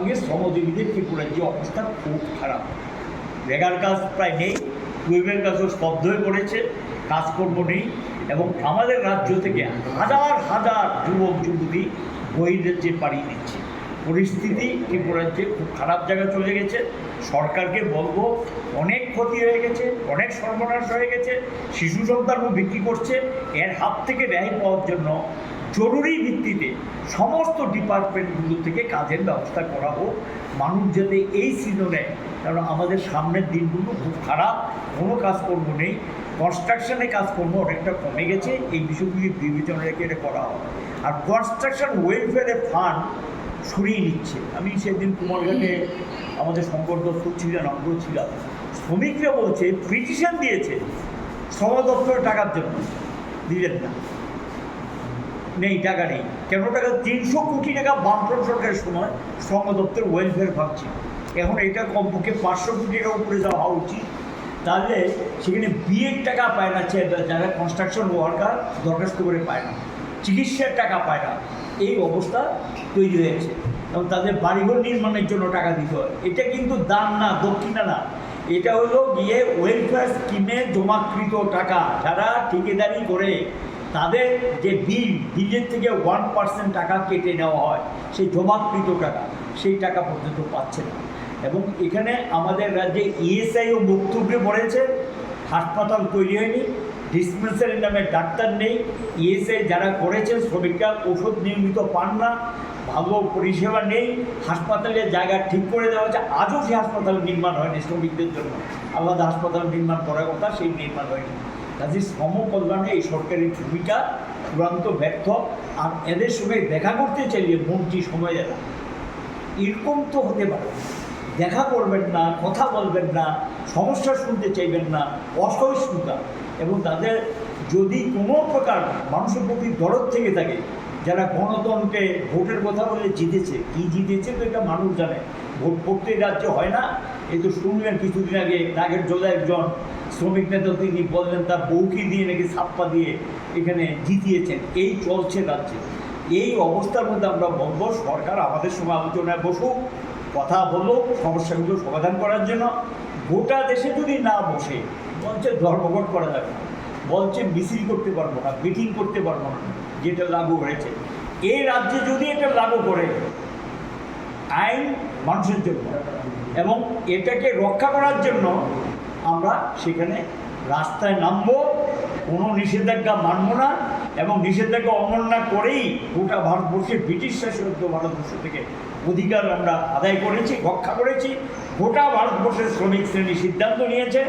সঙ্গে শ্রমজীবীদের ত্রিপুরার যে অবস্থা খুব খারাপ। বেকার কাজ প্রায় নেই, টুয়েলভের কাজও স্তব্ধ হয়ে পড়েছে, কাজকর্ম নেই। এবং আমাদের রাজ্য থেকে হাজার হাজার যুবক যুবতী বহির্রাজ্যে পাড়িয়ে দিচ্ছে। পরিস্থিতি ত্রিপুরাজ্যে খুব খারাপ জায়গায় চলে গেছে। সরকারকে বলবো, অনেক ক্ষতি হয়ে গেছে, অনেক সর্বনাশ হয়ে গেছে, শিশু সন্তানও বিক্রি করছে। এর হাত থেকে রেহাই পাওয়ার জন্য জরুরি ভিত্তিতে সমস্ত ডিপার্টমেন্টগুলো থেকে কাজের ব্যবস্থা করা হোক, মানুষ যাতে এই সিজনে, কারণ আমাদের সামনের দিনগুলো খুব খারাপ, কোনো কাজকর্ম নেই, কনস্ট্রাকশনে কাজকর্ম অনেকটা কমে গেছে, এই বিষয়গুলি বিবেচনা রেখে এটা করা হয়। আর কনস্ট্রাকশন ওয়েলফেয়ারের ফান্ড সরিয়ে নিচ্ছে। আমি সেদিন কুমারঘাটে আমাদের শঙ্কর দত্ত ছিলেন, আমরাও ছিলাম। শ্রমিকরা বলছে পিটিশন দিয়েছে শ্রম দপ্তরের টাকার জন্য, দিলেন না, নেই, টাকা নেই। কেন টাকা? 300 কোটি টাকা বামফ্রন্ট সরকারের সময় শ্রম দপ্তর ওয়েলফেয়ার ভাবছে। এখন এটা কমপক্ষে 500 কোটি টাকা উপরে যাওয়া হওয়া উচিত। তাহলে সেখানে বিয়ের টাকা পায় না, যারা কনস্ট্রাকশন ওয়ার্কার দরখাস্ত করে পায় না, চিকিৎসার টাকা পায় না, এই অবস্থা তৈরি হয়েছে। এবং তাদের বাড়িঘর নির্মাণের জন্য টাকা দিতে হয়। এটা কিন্তু দান না, দক্ষিণা না, এটা হলো গিয়ে ওয়েলফেয়ার স্কিমে জমাকৃত টাকা। যারা ঠিকাদারি করে তাদের যে বিলের থেকে 1% টাকা কেটে নেওয়া হয়, সেই জমাকৃত টাকা, সেই টাকা পর্যন্ত পাচ্ছে না। এবং এখানে আমাদের রাজ্যে ইএসআইও বক্তব্যে পড়েছে, হাসপাতাল তৈরি হয়নি, ডিসপেন্সারি নামে ডাক্তার নেই, ইএসআই যারা করেছেন শ্রমিকরা ওষুধ নিয়মিত পান না, ভালো পরিষেবা নেই, হাসপাতালের জায়গা ঠিক করে দেওয়া হচ্ছে, আজও সেই হাসপাতাল নির্মাণ হয়নি। শ্রমিকদের জন্য আলাদা হাসপাতাল নির্মাণ করার কথা, সেই নির্মাণ হয়নি। কাজে শ্রম কল্যাণে এই সরকারের ভূমিকা চূড়ান্ত ব্যর্থ। আর এদের সঙ্গে দেখা করতে চাইলে মন্ত্রী সময় দেয় না, এরকম তো হতে পারে। দেখা করবেন না, কথা বলবেন না, সমস্যা শুনতে চাইবেন না, অসহিষ্ণুতা। এবং তাদের যদি কোনো প্রকার মানুষের প্রতি দরদ থেকে থাকে, যারা গণতন্ত্রে ভোটের কথা বলে জিতেছে, কি জিতেছে তো এটা মানুষ জানে, ভোট প্রত্যেক রাজ্যে হয় না। এই তো শুনলেন কিছুদিন আগে নাগের জোলা একজন শ্রমিক নেতা, তিনি বললেন তার বউকে দিয়ে নাকি ছাপ্পা দিয়ে এখানে জিতিয়েছেন। এই চলছে রাজ্যে। এই অবস্থার মধ্যে আমরা বলবো সরকার আমাদের সঙ্গে আলোচনায় বসুক, কথা বলুক সমস্যাগুলো সমাধান করার জন্য। গোটা দেশে যদি না বসে, বলছে ধর্মঘট করা যাবে না, বলছে মিছিল করতে পারবো না, মিটিং করতে পারবো না, যেটা লাগু হয়েছে এই রাজ্যে যদি এটা লাগু করে আইন মানুষের জন্য এবং এটাকে রক্ষা করার জন্য, আমরা সেখানে রাস্তায় নামবো, কোনো নিষেধাজ্ঞা মানব না। এবং নিষেধাজ্ঞা অবমাননা করেই গোটা ভারতবর্ষে ব্রিটিশ শাসিত ভারতবর্ষ থেকে অধিকার আমরা আদায় করেছি, রক্ষা করেছি। গোটা ভারতবর্ষের শ্রমিক শ্রেণী সিদ্ধান্ত নিয়েছে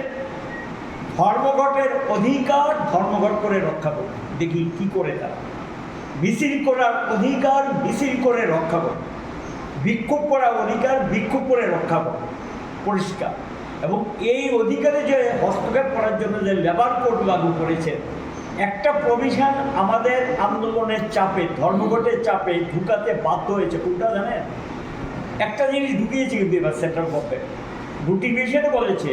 ধর্মঘটের অধিকার ধর্মঘট করে রক্ষা করবে। দেখি কি করে তারা মিছিল করার অধিকার মিছিল করে রক্ষা করে, বিক্ষোভ করার অধিকার বিক্ষোভ করে রক্ষা করে, পরিষ্কার। এবং এই অধিকারে যে হস্তক্ষেপ করার জন্য যে লেবার কোড লাগু করেছে, একটা প্রভিশন আমাদের আন্দোলনের চাপে, ধর্মঘটের চাপে ঢুকাতে বাধ্য হয়েছে। কোনটা জানেন? একটা জিনিস ঢুকিয়েছে কিন্তু এবার সেন্ট্রাল গভর্নমেন্ট নোটিফিকেশনে বলেছে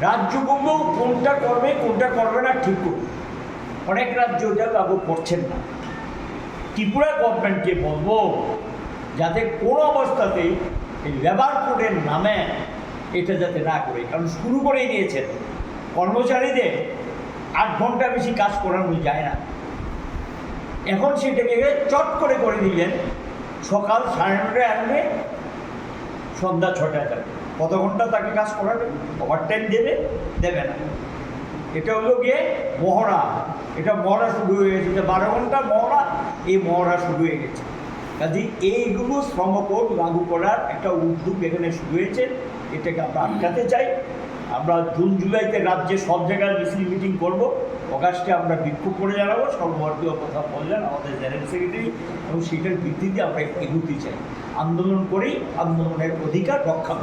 রাজ্যগুলো কোনটা করবে কোনটা করবে না ঠিক করবে। অনেক রাজ্য ওটা লাগু করছেন না। ত্রিপুরা গভর্নমেন্টকে বলবো যাতে কোনো অবস্থাতেই এই লেবার কোডের নামে এটা যাতে না করে, কারণ শুরু করেই দিয়েছেন। কর্মচারীদের 8 ঘন্টা বেশি কাজ করানো যায় না, এখন সেটাকে চট করে দিলেন সকাল 9:30টায় আসবে, সন্ধ্যা 6টায় যাবে। কত ঘন্টা তাকে কাজ করাবে? ওভারটাইম দেবে না। এটা হলো গিয়ে মহড়া, এটা মহড়া শুরু হয়ে গেছে, যে 12 ঘন্টা মহড়া, এই মহড়া শুরু হয়ে গেছে। কাজে এইগুলো শ্রমকোড লাগু করার একটা উদ্যোগ এখানে শুরু হয়েছে, এটাকে আমরা আটকাতে চাই। আমরা জুন জুলাইতে রাজ্যে সব জায়গায় মিছিল মিটিং করবো, অগাস্টে আমরা বিক্ষোভ করে জানাবো। সর্বভারতীয় কথা বললেন আমাদের জেনারেল সেক্রেটারি, এবং সেটার ভিত্তিতে আমরা এগোতে চাই। আন্দোলন করেই আন্দোলনের অধিকার রক্ষা